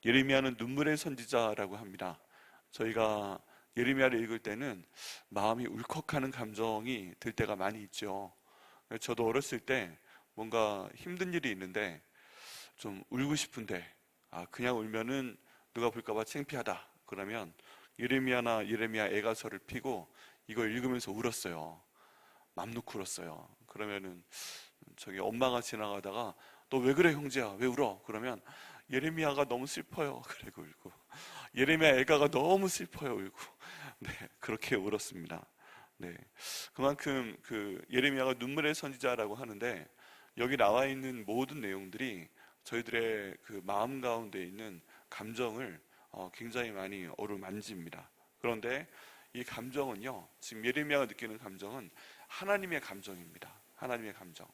예레미야는 눈물의 선지자라고 합니다. 저희가 예레미야를 읽을 때는 마음이 울컥하는 감정이 들 때가 많이 있죠. 저도 어렸을 때 뭔가 힘든 일이 있는데 좀 울고 싶은데 그냥 울면은 누가 볼까봐 창피하다 그러면 예레미야나 예레미야 애가서를 펴고 이걸 읽으면서 울었어요. 맘 놓고 울었어요. 그러면은 저기 엄마가 지나가다가 너 왜 그래 형제야 왜 울어? 그러면 예레미야가 너무 슬퍼요. 그리고 울고 예레미야 애가가 너무 슬퍼요. 울고 네 그렇게 울었습니다. 네 그만큼 그 예레미야가 눈물의 선지자라고 하는데 여기 나와 있는 모든 내용들이 저희들의 그 마음 가운데 있는 감정을 굉장히 많이 어루만집니다. 그런데 이 감정은요, 지금 예레미야가 느끼는 감정은 하나님의 감정입니다. 하나님의 감정.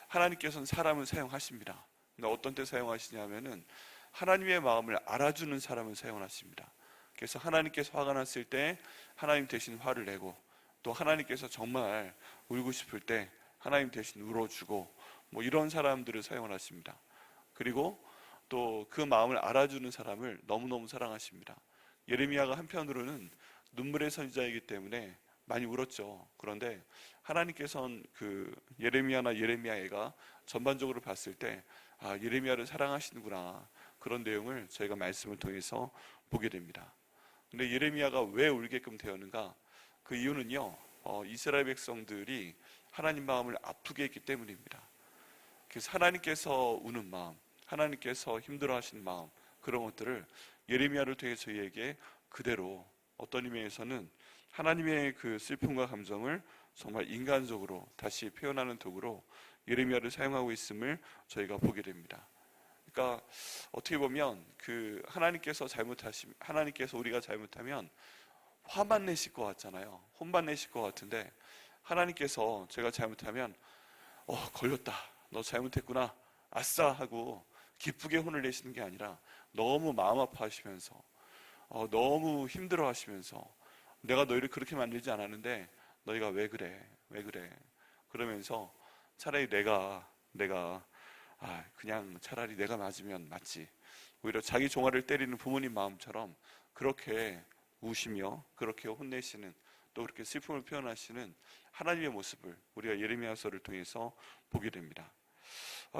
하나님께서는 사람을 사용하십니다. 근데 어떤 때 사용하시냐면은 하나님의 마음을 알아주는 사람을 사용하십니다. 그래서 하나님께서 화가 났을 때 하나님 대신 화를 내고, 또 하나님께서 정말 울고 싶을 때 하나님 대신 울어주고, 뭐 이런 사람들을 사용하십니다. 그리고 또 그 마음을 알아주는 사람을 너무너무 사랑하십니다. 예레미야가 한편으로는 눈물의 선지자이기 때문에 많이 울었죠. 그런데 하나님께서는 그 예레미야나 예레미야 애가 전반적으로 봤을 때 예레미야를 사랑하시는구나, 그런 내용을 저희가 말씀을 통해서 보게 됩니다. 근데 예레미야가 왜 울게끔 되었는가? 그 이유는요, 이스라엘 백성들이 하나님 마음을 아프게 했기 때문입니다. 그래서 하나님께서 우는 마음, 하나님께서 힘들어하시는 마음, 그런 것들을 예레미야를 통해 저희에게 그대로 어떤 의미에서는 하나님의 그 슬픔과 감정을 정말 인간적으로 다시 표현하는 도구로 예레미야를 사용하고 있음을 저희가 보게 됩니다. 그러니까 어떻게 보면 그 하나님께서 우리가 잘못하면 화만 내실 것 같잖아요. 혼만 내실 것 같은데 하나님께서 제가 잘못하면 걸렸다, 너 잘못했구나, 아싸 하고 기쁘게 혼을 내시는 게 아니라 너무 마음 아파하시면서 너무 힘들어 하시면서 내가 너희를 그렇게 만들지 않았는데 너희가 왜 그래 그러면서 차라리 내가 그냥 차라리 내가 맞으면 맞지, 오히려 자기 종아리를 때리는 부모님 마음처럼 그렇게 우시며 그렇게 혼내시는, 또 그렇게 슬픔을 표현하시는 하나님의 모습을 우리가 예레미야서를 통해서 보게 됩니다.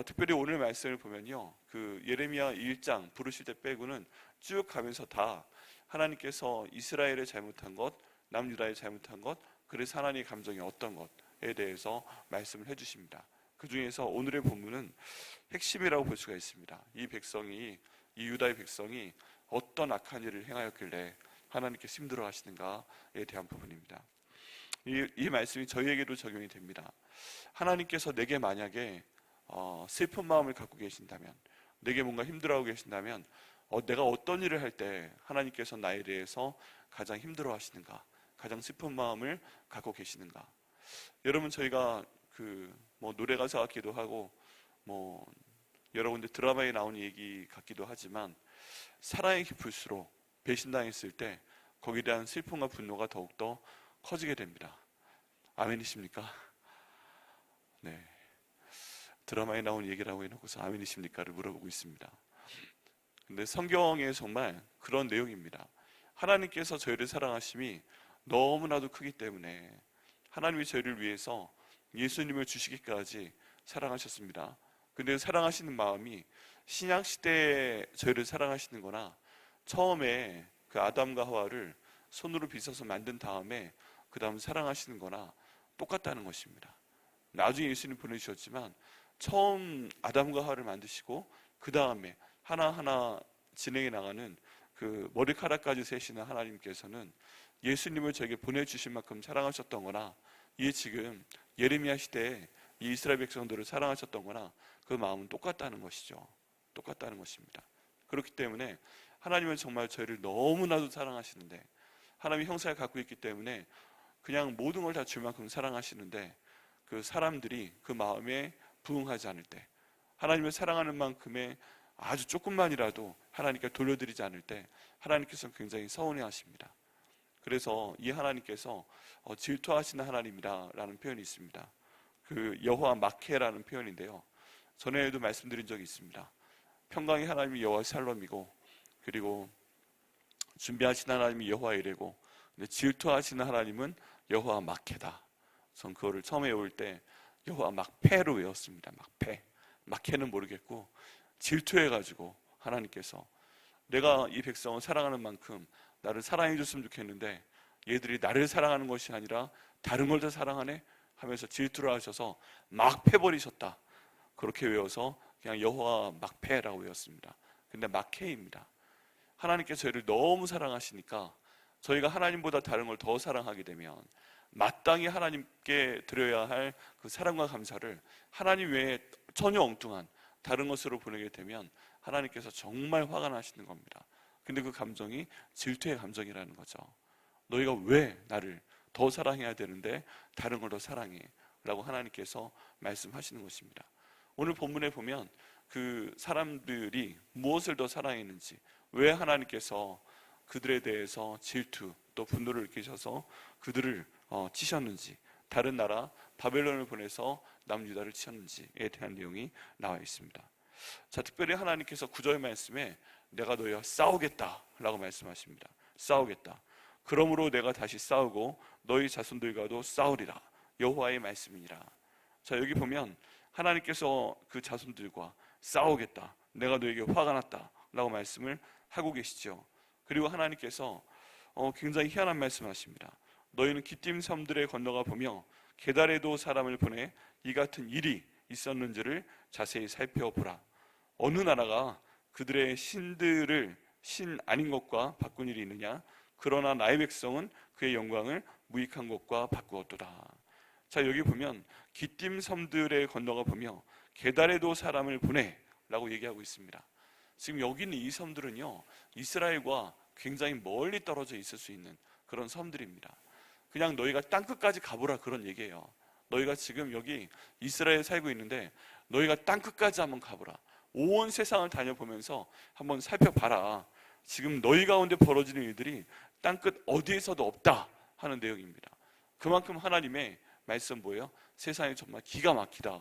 특별히 오늘 말씀을 보면요, 그 예레미야 1장 부르실 때 빼고는 쭉 가면서 다 하나님께서 이스라엘의 잘못한 것, 남유다의 잘못한 것, 그래서 하나님의 감정이 어떤 것에 대해서 말씀을 해주십니다. 그 중에서 오늘의 본문은 핵심이라고 볼 수가 있습니다. 이 유다의 백성이 어떤 악한 일을 행하였길래 하나님께서 힘들어 하시는가에 대한 부분입니다. 이 말씀이 저희에게도 적용이 됩니다. 하나님께서 내게 만약에 슬픈 마음을 갖고 계신다면, 내게 뭔가 힘들어하고 계신다면 내가 어떤 일을 할 때 하나님께서 나에 대해서 가장 힘들어 하시는가, 가장 슬픈 마음을 갖고 계시는가. 여러분, 저희가 노래 가사 같기도 하고 여러 군데 드라마에 나오는 얘기 같기도 하지만 사랑이 깊을수록 배신당했을 때 거기에 대한 슬픔과 분노가 더욱더 커지게 됩니다. 아멘이십니까? 네. 드라마에 나온 얘기라고 해놓고서 아멘이십니까를 물어보고 있습니다. 근데 성경에 정말 그런 내용입니다. 하나님께서 저희를 사랑하심이 너무나도 크기 때문에 하나님이 저희를 위해서 예수님을 주시기까지 사랑하셨습니다. 근데 사랑하시는 마음이 신약시대에 저희를 사랑하시는 거나 처음에 그 아담과 하와를 손으로 빗어서 만든 다음에 그 다음 사랑하시는 거나 똑같다는 것입니다. 나중에 예수님 보내주셨지만 처음 아담과 하와를 만드시고 그 다음에 하나하나 진행해 나가는 그 머리카락까지 세시는 하나님께서는 예수님을 저에게 보내주신 만큼 사랑하셨던 거나, 이게 지금 예레미야 시대에 이 이스라엘 백성들을 사랑하셨던 거나 그 마음은 똑같다는 것이죠. 똑같다는 것입니다. 그렇기 때문에 하나님은 정말 저희를 너무나도 사랑하시는데, 하나님의 형상을 갖고 있기 때문에 그냥 모든 걸 다 줄 만큼 사랑하시는데, 그 사람들이 그 마음에 부응하지 않을 때, 하나님을 사랑하는 만큼의 아주 조금만이라도 하나님께 돌려드리지 않을 때 하나님께서는 굉장히 서운해 하십니다. 그래서 이 하나님께서 질투하시는 하나님이라는 표현이 있습니다. 그 여호와 마케라는 표현인데요, 전에도 말씀드린 적이 있습니다. 평강의 하나님이 여호와 샬롬이고, 그리고 준비하신 하나님이 여호와 이레고, 질투하시는 하나님은 여호와 마케다. 전 그거를 처음에 외울 때 여호와 막패로 외웠습니다. 막패. 막해는 모르겠고 질투해가지고 하나님께서 내가 이 백성을 사랑하는 만큼 나를 사랑해 줬으면 좋겠는데 얘들이 나를 사랑하는 것이 아니라 다른 걸 더 사랑하네 하면서 질투를 하셔서 막 패버리셨다. 그렇게 외워서 그냥 여호와 막패라고 외웠습니다. 근데 막해입니다. 하나님께서 저희를 너무 사랑하시니까 저희가 하나님보다 다른 걸 더 사랑하게 되면 마땅히 하나님께 드려야 할 그 사랑과 감사를 하나님 외에 전혀 엉뚱한 다른 것으로 보내게 되면 하나님께서 정말 화가 나시는 겁니다. 근데 그 감정이 질투의 감정이라는 거죠. 너희가 왜 나를 더 사랑해야 되는데 다른 걸 더 사랑해? 라고 하나님께서 말씀하시는 것입니다. 오늘 본문에 보면 그 사람들이 무엇을 더 사랑했는지, 왜 하나님께서 그들에 대해서 질투 또 분노를 일으키셔서 그들을 치셨는지, 다른 나라 바벨론을 보내서 남유다를 치셨는지에 대한 내용이 나와 있습니다. 자, 특별히 하나님께서 9절 말씀에 내가 너희와 싸우겠다 라고 말씀하십니다. 싸우겠다. 그러므로 내가 다시 싸우고 너희 자손들과도 싸우리라. 여호와의 말씀이니라. 자, 여기 보면 하나님께서 그 자손들과 싸우겠다. 내가 너에게 화가 났다 라고 말씀을 하고 계시죠. 그리고 하나님께서 굉장히 희한한 말씀하십니다. 너희는 기띔 섬들에 건너가 보며 게달에도 사람을 보내 이 같은 일이 있었는지를 자세히 살펴보라. 어느 나라가 그들의 신들을 신 아닌 것과 바꾼 일이 있느냐? 그러나 나의 백성은 그의 영광을 무익한 것과 바꾸었도다. 자, 여기 보면 기띔 섬들에 건너가 보며 게달에도 사람을 보내 라고 얘기하고 있습니다. 지금 여기 있는 이 섬들은요, 이스라엘과 굉장히 멀리 떨어져 있을 수 있는 그런 섬들입니다. 그냥 너희가 땅끝까지 가보라 그런 얘기예요. 너희가 지금 여기 이스라엘에 살고 있는데 너희가 땅끝까지 한번 가보라. 온 세상을 다녀보면서 한번 살펴봐라. 지금 너희 가운데 벌어지는 일들이 땅끝 어디에서도 없다 하는 내용입니다. 그만큼 하나님의 말씀 뭐예요? 세상이 정말 기가 막히다.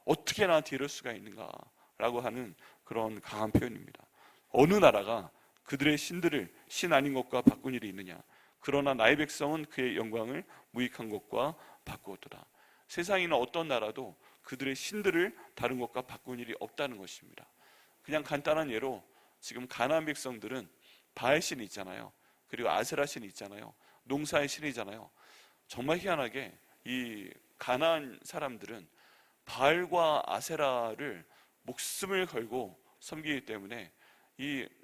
어떻게 나한테 이럴 수가 있는가 라고 하는 그런 강한 표현입니다. 어느 나라가 그들의 신들을 신 아닌 것과 바꾼 일이 있느냐? 그러나 나의 백성은 그의 영광을 무익한 것과 바꾸었도다. 세상에 있는 어떤 나라도 그들의 신들을 다른 것과 바꾼 일이 없다는 것입니다. 그냥 간단한 예로 지금 가나안 백성들은 바알 신이 있잖아요. 그리고 아세라 신이 있잖아요. 농사의 신이잖아요. 정말 희한하게 이 가나안 사람들은 바알과 아세라를 목숨을 걸고 섬기기 때문에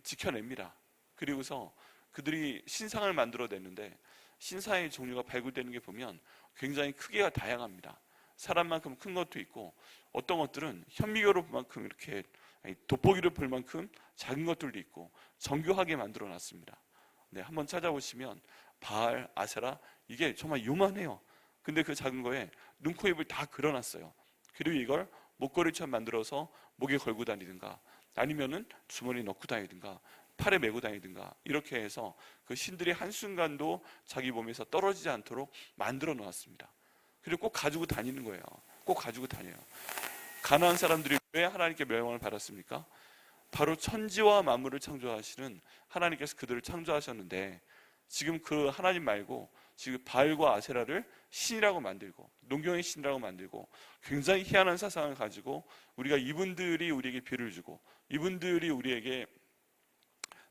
지켜냅니다. 그리고서 그들이 신상을 만들어냈는데 신상의 종류가 발굴되는 게 보면 굉장히 크기가 다양합니다. 사람만큼 큰 것도 있고 어떤 것들은 현미교로 볼 만큼 이렇게 돋보기로 볼 만큼 작은 것들도 있고 정교하게 만들어 놨습니다. 네, 한번 찾아보시면 바알, 아세라 이게 정말 요만해요. 근데 그 작은 거에 눈, 코, 입을 다 그려놨어요. 그리고 이걸 목걸이처럼 만들어서 목에 걸고 다니든가 아니면은 주머니에 넣고 다니든가 팔에 메고 다니든가 이렇게 해서 그 신들이 한순간도 자기 몸에서 떨어지지 않도록 만들어 놓았습니다. 그리고 꼭 가지고 다니는 거예요. 꼭 가지고 다녀요. 가나안 사람들이 왜 하나님께 멸망을 받았습니까? 바로 천지와 만물을 창조하시는 하나님께서 그들을 창조하셨는데 지금 그 하나님 말고 지금 바알과 아세라를 신이라고 만들고 농경의 신이라고 만들고 굉장히 희한한 사상을 가지고 우리가 이분들이 우리에게 비를 주고 이분들이 우리에게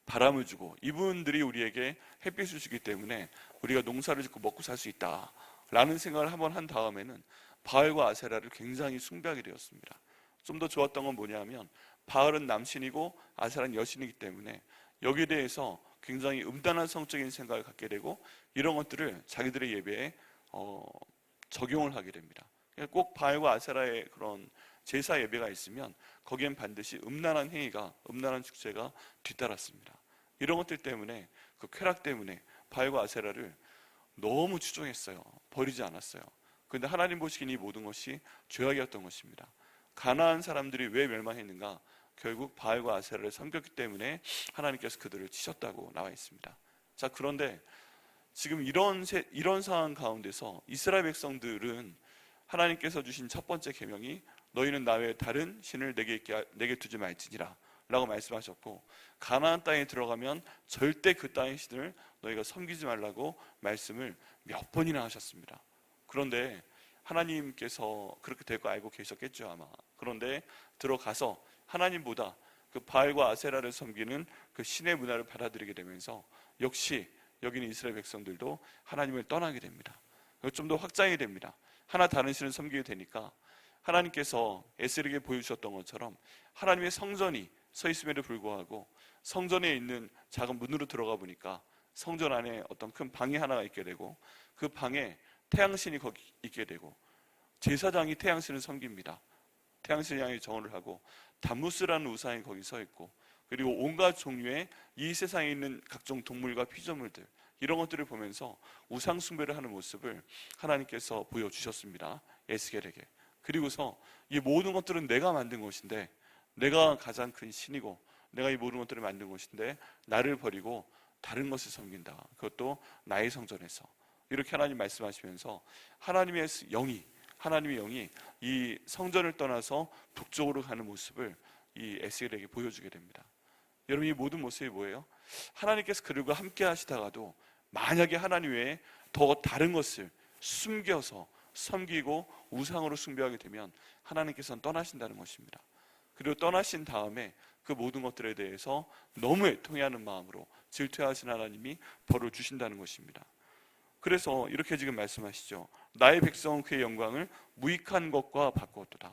바람을 주고 이분들이 우리에게 햇빛을 주기 때문에 우리가 농사를 짓고 먹고 살 수 있다라는 생각을 한번 한 다음에는 바알과 아세라를 굉장히 숭배하게 되었습니다. 좀 더 좋았던 건 뭐냐면 바알은 남신이고 아세라는 여신이기 때문에 여기에 대해서 굉장히 음란한 성적인 생각을 갖게 되고 이런 것들을 자기들의 예배에 적용을 하게 됩니다. 꼭 바알과 아세라의 그런 제사 예배가 있으면 거기엔 반드시 음란한 행위가, 음란한 축제가 뒤따랐습니다. 이런 것들 때문에 그 쾌락 때문에 바알과 아세라를 너무 추종했어요. 버리지 않았어요. 그런데 하나님 보시기엔 이 모든 것이 죄악이었던 것입니다. 가나안 사람들이 왜 멸망했는가? 결국 바알과 아세라를 섬겼기 때문에 하나님께서 그들을 치셨다고 나와 있습니다. 자, 그런데 지금 이런 상황 가운데서 이스라엘 백성들은 하나님께서 주신 첫 번째 계명이 너희는 나 외에 다른 신을 내게 두지 말지니라 라고 말씀하셨고, 가나안 땅에 들어가면 절대 그 땅의 신을 너희가 섬기지 말라고 말씀을 몇 번이나 하셨습니다. 그런데 하나님께서 그렇게 될 거 알고 계셨겠죠, 아마. 그런데 들어가서 하나님보다 그 바알과 아세라를 섬기는 그 신의 문화를 받아들이게 되면서 역시 여기 있는 이스라엘 백성들도 하나님을 떠나게 됩니다. 좀 더 확장이 됩니다. 하나 다른 신을 섬기게 되니까 하나님께서 에스겔에게 보여주셨던 것처럼 하나님의 성전이 서 있음에도 불구하고 성전에 있는 작은 문으로 들어가 보니까 성전 안에 어떤 큰 방이 하나가 있게 되고, 그 방에 태양신이 거기 있게 되고, 제사장이 태양신을 섬깁니다. 태양신을 향해 정언을 하고, 담무스라는 우상이 거기 서 있고, 그리고 온갖 종류의 이 세상에 있는 각종 동물과 피조물들, 이런 것들을 보면서 우상 숭배를 하는 모습을 하나님께서 보여주셨습니다, 에스겔에게. 그리고서 이 모든 것들은 내가 만든 것인데, 내가 가장 큰 신이고 내가 이 모든 것들을 만든 것인데 나를 버리고 다른 것을 섬긴다, 그것도 나의 성전에서. 이렇게 하나님 말씀하시면서 하나님의 영이 이 성전을 떠나서 북쪽으로 가는 모습을 이 에스겔에게 보여주게 됩니다. 여러분, 이 모든 모습이 뭐예요? 하나님께서 그들과 함께 하시다가도 만약에 하나님 외에 더 다른 것을 숨겨서 섬기고 우상으로 숭배하게 되면 하나님께서는 떠나신다는 것입니다. 그리고 떠나신 다음에 그 모든 것들에 대해서 너무 애통해하는 마음으로 질투하신 하나님이 벌을 주신다는 것입니다. 그래서 이렇게 지금 말씀하시죠. 나의 백성은 그의 영광을 무익한 것과 바꾸었도다.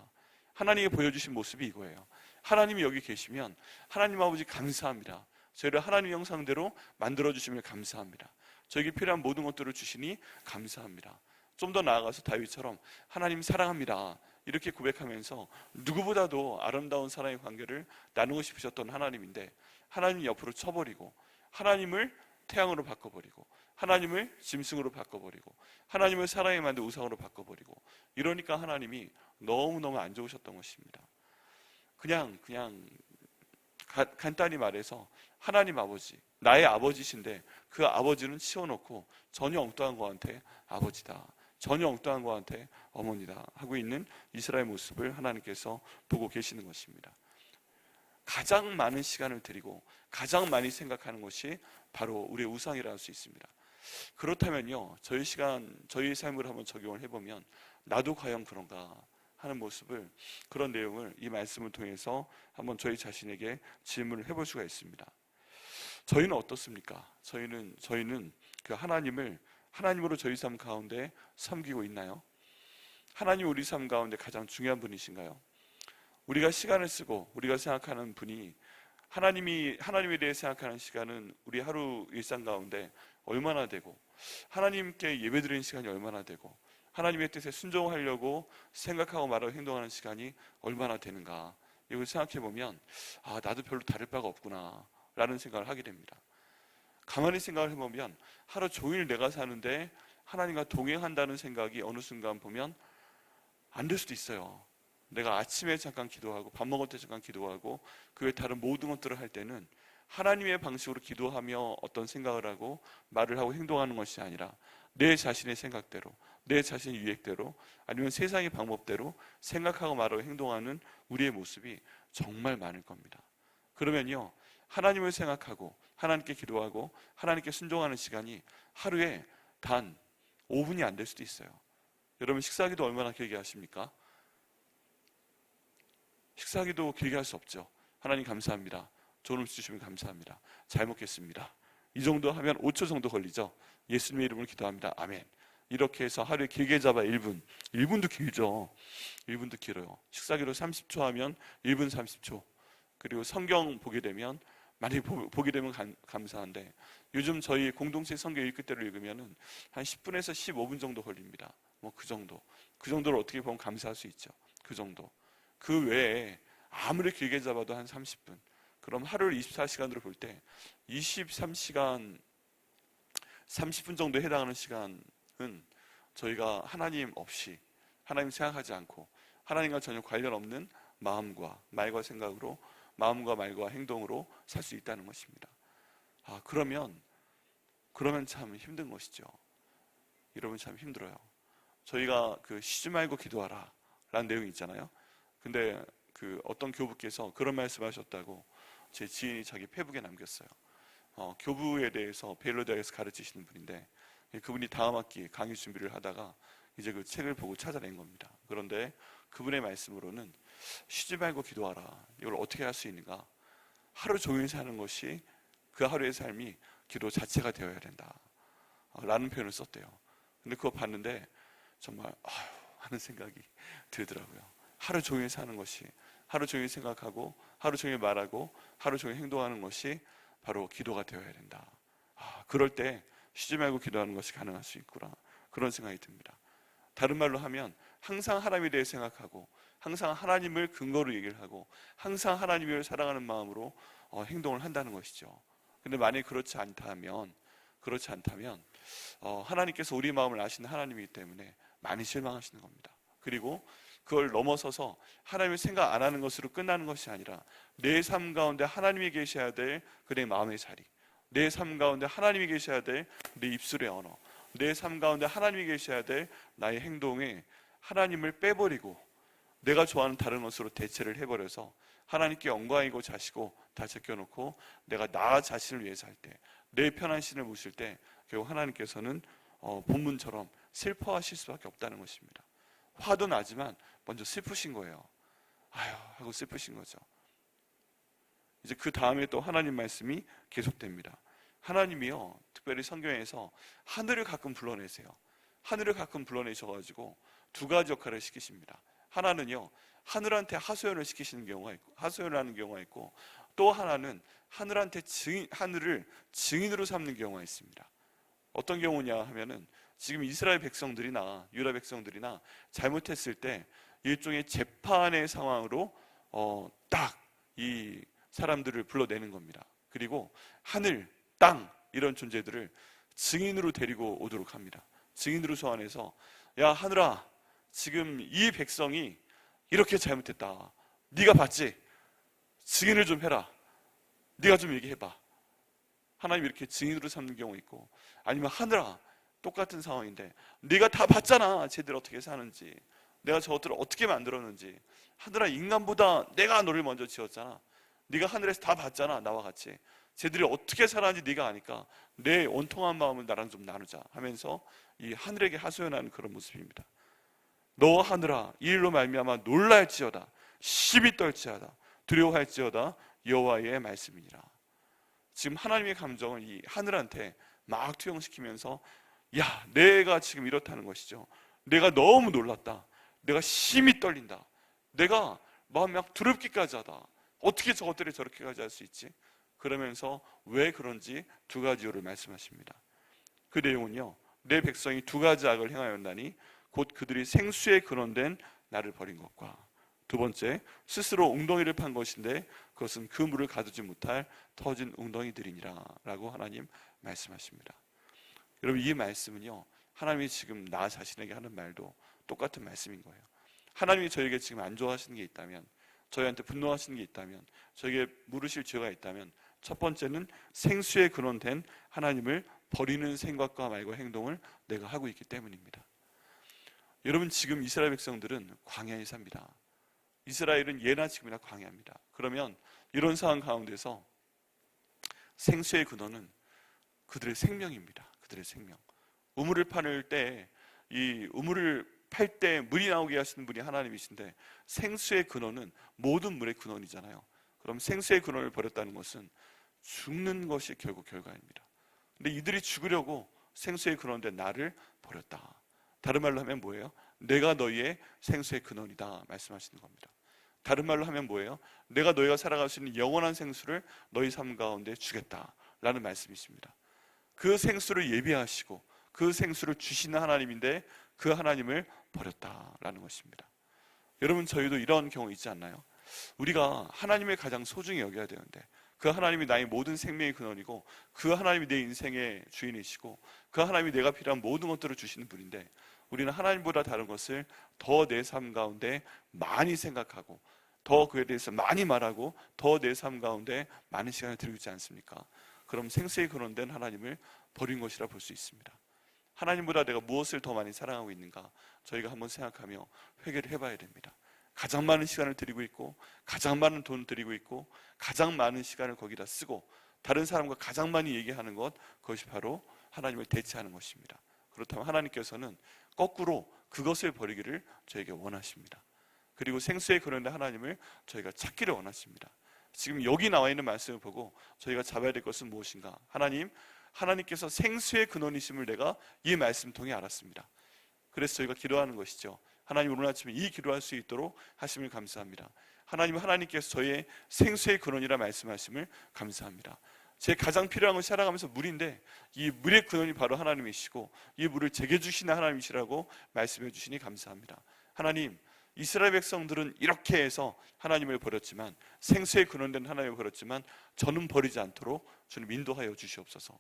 하나님이 보여주신 모습이 이거예요. 하나님이 여기 계시면 하나님 아버지 감사합니다. 저희를 하나님의 형상대로 만들어주심을 감사합니다. 저에게 필요한 모든 것들을 주시니 감사합니다. 좀 더 나아가서 다윗처럼 하나님 사랑합니다, 이렇게 고백하면서 누구보다도 아름다운 사랑의 관계를 나누고 싶으셨던 하나님인데, 하나님 옆으로 쳐버리고 하나님을 태양으로 바꿔버리고 하나님을 짐승으로 바꿔버리고 하나님을 사랑에 만든 우상으로 바꿔버리고, 이러니까 하나님이 너무너무 안 좋으셨던 것입니다. 그냥 간단히 말해서 하나님 아버지, 나의 아버지신데 그 아버지는 치워놓고 전혀 엉뚱한 거한테 아버지다, 전혀 엉뚱한 거한테 어머니다 하고 있는 이스라엘 모습을 하나님께서 보고 계시는 것입니다. 가장 많은 시간을 드리고 가장 많이 생각하는 것이 바로 우리의 우상이라 할 수 있습니다. 그렇다면요, 저희 삶을 한번 적용을 해보면 나도 과연 그런가 하는 모습을, 그런 내용을 이 말씀을 통해서 한번 저희 자신에게 질문을 해볼 수가 있습니다. 저희는 어떻습니까? 저희는 그 하나님으로 저희 삶 가운데 섬기고 있나요? 하나님 우리 삶 가운데 가장 중요한 분이신가요? 우리가 시간을 쓰고 우리가 생각하는 분이, 하나님에 대해 생각하는 시간은 우리 하루 일상 가운데 얼마나 되고, 하나님께 예배드리는 시간이 얼마나 되고, 하나님의 뜻에 순종하려고 생각하고 말하고 행동하는 시간이 얼마나 되는가, 이걸 생각해 보면 나도 별로 다를 바가 없구나 라는 생각을 하게 됩니다. 가만히 생각을 해보면 하루 종일 내가 사는데 하나님과 동행한다는 생각이 어느 순간 보면 안 될 수도 있어요. 내가 아침에 잠깐 기도하고 밥 먹을 때 잠깐 기도하고 그 외 다른 모든 것들을 할 때는 하나님의 방식으로 기도하며 어떤 생각을 하고 말을 하고 행동하는 것이 아니라 내 자신의 생각대로, 내 자신의 유획대로, 아니면 세상의 방법대로 생각하고 말하고 행동하는 우리의 모습이 정말 많을 겁니다. 그러면요, 하나님을 생각하고 하나님께 기도하고 하나님께 순종하는 시간이 하루에 단 5분이 안 될 수도 있어요. 여러분, 식사기도 얼마나 길게 하십니까? 식사기도 길게 할 수 없죠. 하나님 감사합니다, 좋은 음식 주시면 감사합니다, 잘 먹겠습니다, 이 정도 하면 5초 정도 걸리죠. 예수님의 이름으로 기도합니다, 아멘. 이렇게 해서 하루에 길게 잡아 1분도 길죠. 1분도 길어요. 식사기로 30초 하면 1분 30초. 그리고 성경 보게 되면, 많이 보게 되면 감사한데, 요즘 저희 공동체 성경 읽을 때를 읽으면 한 10분에서 15분 정도 걸립니다. 그 정도로 어떻게 보면 감사할 수 있죠. 그 정도. 그 외에 아무리 길게 잡아도 한 30분. 그럼 하루를 24시간으로 볼 때 23시간 30분 정도에 해당하는 시간은 저희가 하나님 없이, 하나님 생각하지 않고 하나님과 전혀 관련 없는 마음과 말과 생각으로, 마음과 말과 행동으로 살 수 있다는 것입니다. 그러면 참 힘든 것이죠. 여러분, 참 힘들어요. 저희가 쉬지 말고 기도하라 라는 내용이 있잖아요. 근데 어떤 교부께서 그런 말씀하셨다고, 제 지인이 자기 페북에 남겼어요. 교부에 대해서 베일러 대학에서 가르치시는 분인데, 그분이 다음 학기 강의 준비를 하다가 이제 그 책을 보고 찾아낸 겁니다. 그런데 그분의 말씀으로는 쉬지 말고 기도하라. 이걸 어떻게 할 수 있는가? 하루 종일 사는 것이, 그 하루의 삶이 기도 자체가 되어야 된다 라는 표현을 썼대요. 근데 그거 봤는데 정말 하는 생각이 들더라고요. 하루 종일 사는 것이, 하루 종일 생각하고 하루 종일 말하고 하루 종일 행동하는 것이 바로 기도가 되어야 된다. 그럴 때 쉬지 말고 기도하는 것이 가능할 수 있구나, 그런 생각이 듭니다. 다른 말로 하면 항상 하나님에 대해 생각하고 항상 하나님을 근거로 얘기를 하고 항상 하나님을 사랑하는 마음으로 행동을 한다는 것이죠. 근데 만약에 그렇지 않다면 하나님께서 우리 마음을 아시는 하나님이기 때문에 많이 실망하시는 겁니다. 그리고 그걸 넘어서서 하나님을 생각 안 하는 것으로 끝나는 것이 아니라 내 삶 가운데 하나님이 계셔야 될 그의 마음의 자리, 내 삶 가운데 하나님이 계셔야 될 내 입술의 언어, 내 삶 가운데 하나님이 계셔야 될 나의 행동에 하나님을 빼버리고 내가 좋아하는 다른 것으로 대체를 해버려서 하나님께 영광이고 자시고 다 제껴놓고 내가 나 자신을 위해 살 때, 내 편한 신을 모실 때 결국 하나님께서는 본문처럼 슬퍼하실 수밖에 없다는 것입니다. 화도 나지만 먼저 슬프신 거예요. 아유 하고 슬프신 거죠. 이제 그 다음에 또 하나님 말씀이 계속됩니다. 하나님이요, 특별히 성경에서 하늘을 가끔 불러내세요. 하늘을 가끔 불러내셔가지고 두 가지 역할을 시키십니다. 하나는요, 하늘한테 하소연을 시키시는 경우가 있고, 하소연을 하는 경우가 있고, 또 하나는 하늘한테 하늘을 증인으로 삼는 경우가 있습니다. 어떤 경우냐 하면은 지금 이스라엘 백성들이나 유다 백성들이나 잘못했을 때 일종의 재판의 상황으로 딱 이 사람들을 불러내는 겁니다. 그리고 하늘, 땅 이런 존재들을 증인으로 데리고 오도록 합니다. 증인으로 소환해서 야 하늘아, 지금 이 백성이 이렇게 잘못했다. 네가 봤지? 증인을 좀 해라. 네가 좀 얘기해봐. 하나님 이렇게 증인으로 삼는 경우 있고, 아니면 하늘아, 똑같은 상황인데 네가 다 봤잖아. 쟤들 어떻게 사는지, 내가 저것들을 어떻게 만들었는지. 하늘아, 인간보다 내가 너를 먼저 지었잖아. 네가 하늘에서 다 봤잖아. 나와 같이 쟤들이 어떻게 살았는지 네가 아니까 내 온통한 마음을 나랑 좀 나누자 하면서 이 하늘에게 하소연하는 그런 모습입니다. 너 하늘아, 이 일로 말미암아 놀랄지어다, 시비 떨지어다, 두려워할지어다, 여호와의 말씀이니라. 지금 하나님의 감정을 이 하늘한테 막 투영시키면서 야 내가 지금 이렇다는 것이죠. 내가 너무 놀랐다, 내가 심히 떨린다, 내가 마음이 막 두렵기까지 하다. 어떻게 저것들이 저렇게까지 할 수 있지? 그러면서 왜 그런지 두 가지 이유를 말씀하십니다. 그 내용은요, 내 백성이 두 가지 악을 행하였나니 곧 그들이 생수에 근원된 나를 버린 것과, 두 번째 스스로 웅덩이를 판 것인데 그것은 그 물을 가두지 못할 터진 웅덩이들이니라 라고 하나님 말씀하십니다. 여러분, 이 말씀은요, 하나님이 지금 나 자신에게 하는 말도 똑같은 말씀인 거예요. 하나님이 저에게 지금 안 좋아하시는 게 있다면, 저희한테 분노하시는 게 있다면, 저에게 물으실 죄가 있다면 첫 번째는 생수에 근원된 하나님을 버리는 생각과 말과 행동을 내가 하고 있기 때문입니다. 여러분, 지금 이스라엘 백성들은 광야에 삽니다. 이스라엘은 예나 지금이나 광야입니다. 그러면 이런 상황 가운데서 생수의 근원은 그들의 생명입니다. 그들의 생명. 우물을 파낼 때, 이 우물을 팔 때 물이 나오게 하시는 분이 하나님이신데 생수의 근원은 모든 물의 근원이잖아요. 그럼 생수의 근원을 버렸다는 것은 죽는 것이 결국 결과입니다. 근데 이들이 죽으려고 생수의 근원된 나를 버렸다. 다른 말로 하면 뭐예요? 내가 너희의 생수의 근원이다 말씀하시는 겁니다. 다른 말로 하면 뭐예요? 내가 너희가 살아갈 수 있는 영원한 생수를 너희 삶 가운데 주겠다라는 말씀이십니다. 그 생수를 예비하시고 그 생수를 주시는 하나님인데 그 하나님을 버렸다라는 것입니다. 여러분, 저희도 이런 경우 있지 않나요? 우리가 하나님을 가장 소중히 여겨야 되는데 그 하나님이 나의 모든 생명의 근원이고 그 하나님이 내 인생의 주인이시고 그 하나님이 내가 필요한 모든 것들을 주시는 분인데 우리는 하나님보다 다른 것을 더 내 삶 가운데 많이 생각하고 더 그에 대해서 많이 말하고 더 내 삶 가운데 많은 시간을 들이고 있지 않습니까? 그럼 생수의 근원된 하나님을 버린 것이라 볼 수 있습니다. 하나님보다 내가 무엇을 더 많이 사랑하고 있는가, 저희가 한번 생각하며 회개를 해봐야 됩니다. 가장 많은 시간을 드리고 있고, 가장 많은 돈을 드리고 있고, 가장 많은 시간을 거기다 쓰고, 다른 사람과 가장 많이 얘기하는 것, 그것이 바로 하나님을 대체하는 것입니다. 그렇다면 하나님께서는 거꾸로 그것을 버리기를 저에게 원하십니다. 그리고 생수의 근원인 하나님을 저희가 찾기를 원하십니다. 지금 여기 나와 있는 말씀을 보고 저희가 잡아야 될 것은 무엇인가? 하나님께서 생수의 근원이심을 내가 이 말씀 통해 알았습니다. 그래서 저희가 기도하는 것이죠. 하나님, 오늘 아침에 이 기도할 수 있도록 하심을 감사합니다. 하나님께서 저희의 생수의 근원이라 말씀하심을 감사합니다. 제 가장 필요한 것이 살아가면서 물인데, 이 물의 근원이 바로 하나님이시고 이 물을 제게 주시는 하나님이시라고 말씀해 주시니 감사합니다. 하나님, 이스라엘 백성들은 이렇게 해서 하나님을 버렸지만, 생수의 근원된 하나님을 버렸지만 저는 버리지 않도록 주님 인도하여 주시옵소서.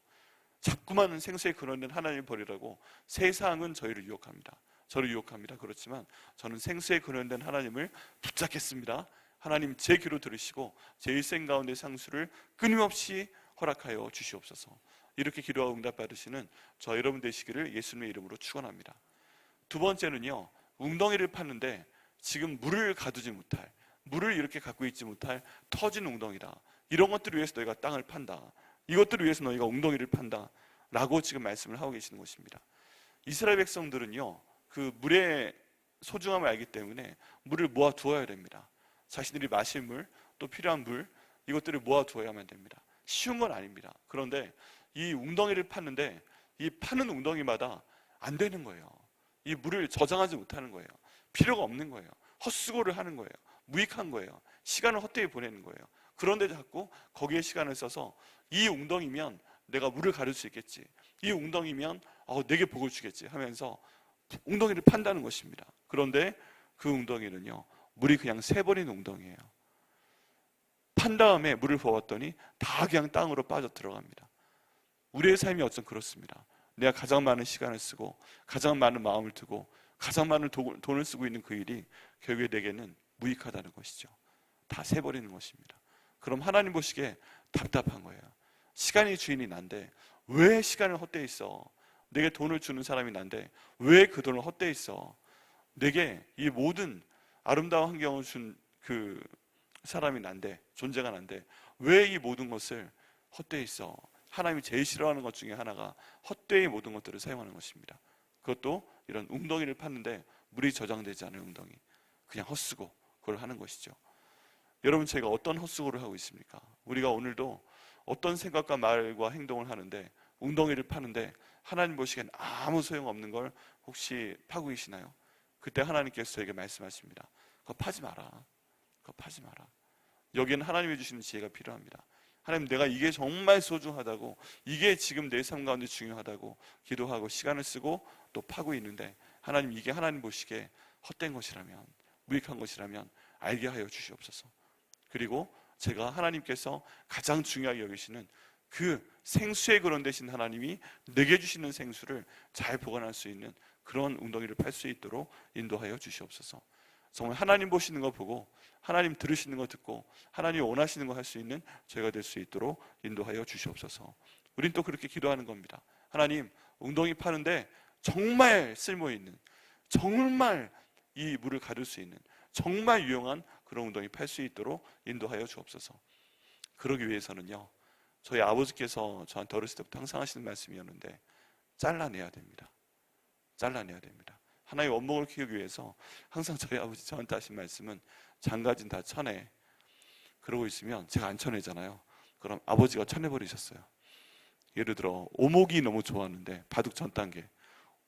자꾸만 생수의 근원된 하나님을 버리라고 세상은 저희를 유혹합니다. 저를 유혹합니다. 그렇지만 저는 생수의 근원된 하나님을 붙잡겠습니다. 하나님, 제 기도 들으시고 제 일생 가운데 상수를 끊임없이 허락하여 주시옵소서. 이렇게 기도하고 응답받으시는 저 여러분 되시기를 예수님의 이름으로 축원합니다. 두 번째는요, 웅덩이를 팠는데 지금 물을 가두지 못할, 물을 이렇게 갖고 있지 못할 터진 웅덩이다. 이런 것들을 위해서 너희가 땅을 판다. 이것들을 위해서 너희가 웅덩이를 판다 라고 지금 말씀을 하고 계시는 것입니다. 이스라엘 백성들은요, 그 물의 소중함을 알기 때문에 물을 모아 두어야 됩니다. 자신들이 마실 물, 또 필요한 물, 이것들을 모아 두어야만 됩니다. 쉬운 건 아닙니다. 그런데 이 웅덩이를 팠는데 이 파는 웅덩이마다 안 되는 거예요. 이 물을 저장하지 못하는 거예요. 필요가 없는 거예요. 헛수고를 하는 거예요. 무익한 거예요. 시간을 헛되이 보내는 거예요. 그런데 자꾸 거기에 시간을 써서 이 웅덩이면 내가 물을 가릴 수 있겠지, 이 웅덩이면 내게 복을 주겠지 하면서 웅덩이를 판다는 것입니다. 그런데 그 웅덩이는요, 물이 그냥 새버린 웅덩이에요. 판 다음에 물을 부었더니 다 그냥 땅으로 빠져 들어갑니다. 우리의 삶이 어쩜 그렇습니다. 내가 가장 많은 시간을 쓰고 가장 많은 마음을 두고 가장 많은 돈을 쓰고 있는 그 일이 결국에 내게는 무익하다는 것이죠. 다 새버리는 것입니다. 그럼 하나님 보시기에 답답한 거예요. 시간이 주인이 난데 왜 시간을 헛되이 써? 내게 돈을 주는 사람이 난데 왜 그 돈을 헛되이 써? 내게 이 모든 아름다운 환경을 준 그 사람이 난데, 존재가 난데 왜 이 모든 것을 헛되이 써? 하나님이 제일 싫어하는 것 중에 하나가 헛되이 모든 것들을 사용하는 것입니다. 그것도 이런 웅덩이를 팠는데 물이 저장되지 않은 웅덩이, 그냥 헛수고 그걸 하는 것이죠. 여러분, 제가 어떤 헛수고를 하고 있습니까? 우리가 오늘도 어떤 생각과 말과 행동을 하는데 웅덩이를 파는데 하나님 보시기엔 아무 소용없는 걸 혹시 파고 계시나요? 그때 하나님께서 저에게 말씀하십니다. 그거 파지 마라. 그거 파지 마라. 여기에는 하나님이 주시는 지혜가 필요합니다. 하나님, 내가 이게 정말 소중하다고, 이게 지금 내 삶 가운데 중요하다고 기도하고 시간을 쓰고 또 파고 있는데, 하나님, 이게 하나님 보시기에 헛된 것이라면, 무익한 것이라면 알게 하여 주시옵소서. 그리고 제가 하나님께서 가장 중요하게 여기시는 그 생수의 근원 되신 하나님이 내게 주시는 생수를 잘 보관할 수 있는 그런 웅덩이를 팔 수 있도록 인도하여 주시옵소서. 정말 하나님 보시는 거 보고, 하나님 들으시는 거 듣고, 하나님 원하시는 거 할 수 있는 저희가 될 수 있도록 인도하여 주시옵소서. 우린 또 그렇게 기도하는 겁니다. 하나님, 웅덩이 파는데 정말 쓸모있는, 정말 이 물을 가둘 수 있는, 정말 유용한 그런 웅덩이 팔 수 있도록 인도하여 주옵소서. 그러기 위해서는요, 저희 아버지께서 저한테 어렸을 때부터 항상 하시는 말씀이었는데, 잘라내야 됩니다. 잘라내야 됩니다. 하나의 원목을 키우기 위해서 항상 저희 아버지 저한테 하신 말씀은, 장가진 다 쳐내. 그러고 있으면 제가 안 쳐내잖아요. 그럼 아버지가 쳐내버리셨어요. 예를 들어 오목이 너무 좋았는데 바둑 전 단계,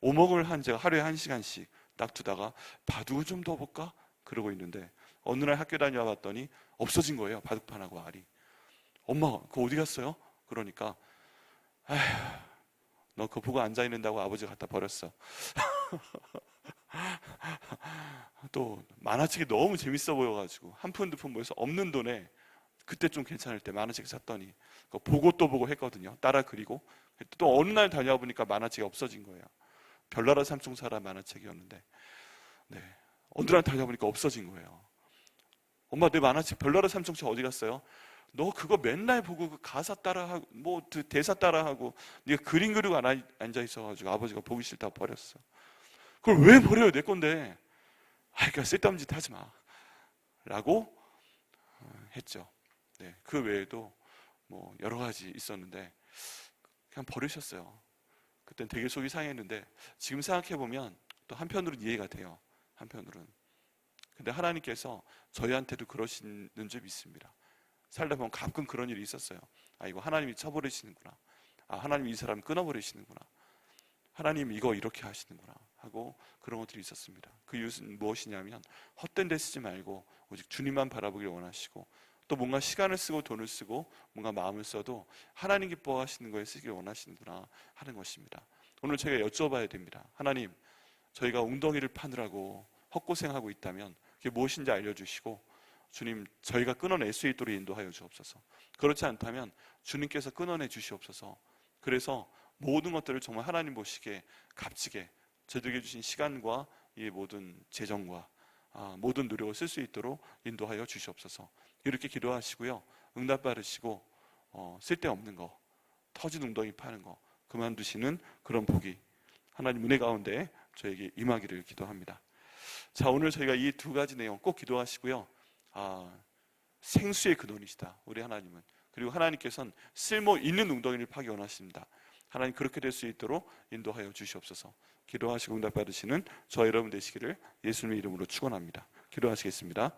오목을 제가 하루에 1시간씩 딱 두다가 바둑을 좀 더 볼까? 그러고 있는데 어느 날 학교 다녀와 봤더니 없어진 거예요. 바둑판하고 알이. 엄마, 그거 어디 갔어요? 그러니까, 아휴, 너 그거 보고 앉아있는다고 아버지가 갖다 버렸어. 또 만화책이 너무 재밌어 보여가지고 한 푼 두 푼 모여서 없는 돈에, 그때 좀 괜찮을 때 만화책 샀더니 그거 보고 또 보고 했거든요. 따라 그리고 또 어느 날 다녀와 보니까 만화책이 없어진 거예요. 별나라 삼총사라 만화책이었는데, 네, 어느 날 다녀와 보니까 없어진 거예요. 엄마, 내 만화책 별나라 삼총사 어디 갔어요? 너 그거 맨날 보고 그 가사 따라하고 그 대사 따라하고 네가 그림 그리고 앉아 있어가지고 아버지가 보기 싫다 버렸어. 그걸 왜 버려요? 내 건데. 그러니까 쓸데없는 짓 하지 마. 라고 했죠. 네, 그 외에도 뭐 여러 가지 있었는데 그냥 버리셨어요. 그땐 되게 속이 상했는데 지금 생각해보면 또 한편으로는 이해가 돼요. 한편으로는. 근데 하나님께서 저희한테도 그러시는 줄 믿습니다. 살다 보면 가끔 그런 일이 있었어요. 아, 이거 하나님이 쳐버리시는구나. 아, 하나님이 이 사람 끊어버리시는구나. 하나님 이거 이렇게 하시는구나 하고 그런 것들이 있었습니다. 그 이유는 무엇이냐면 헛된 데 쓰지 말고 오직 주님만 바라보길 원하시고, 또 뭔가 시간을 쓰고 돈을 쓰고 뭔가 마음을 써도 하나님 기뻐하시는 거에 쓰길 원하시는구나 하는 것입니다. 오늘 저희가 여쭤봐야 됩니다. 하나님, 저희가 웅덩이를 파느라고 헛고생하고 있다면 그게 무엇인지 알려주시고, 주님, 저희가 끊어낼 수 있도록 인도하여 주옵소서. 그렇지 않다면 주님께서 끊어내 주시옵소서. 그래서 모든 것들을 정말 하나님 보시기에 값지게 저에게 주신 시간과 이 모든 재정과 모든 노력을 쓸 수 있도록 인도하여 주시옵소서. 이렇게 기도하시고요, 응답 받으시고 쓸데없는 거, 터진 웅덩이 파는 거 그만두시는 그런 복이 하나님 은혜 가운데 저에게 임하기를 기도합니다. 자, 오늘 저희가 이 두 가지 내용 꼭 기도하시고요. 생수의 근원이시다 우리 하나님은. 그리고 하나님께서는 쓸모 있는 웅덩이를 파기 원하십니다. 하나님, 그렇게 될 수 있도록 인도하여 주시옵소서. 기도하시고 응답 받으시는 저와 여러분 되시기를 예수님의 이름으로 축원합니다. 기도하시겠습니다.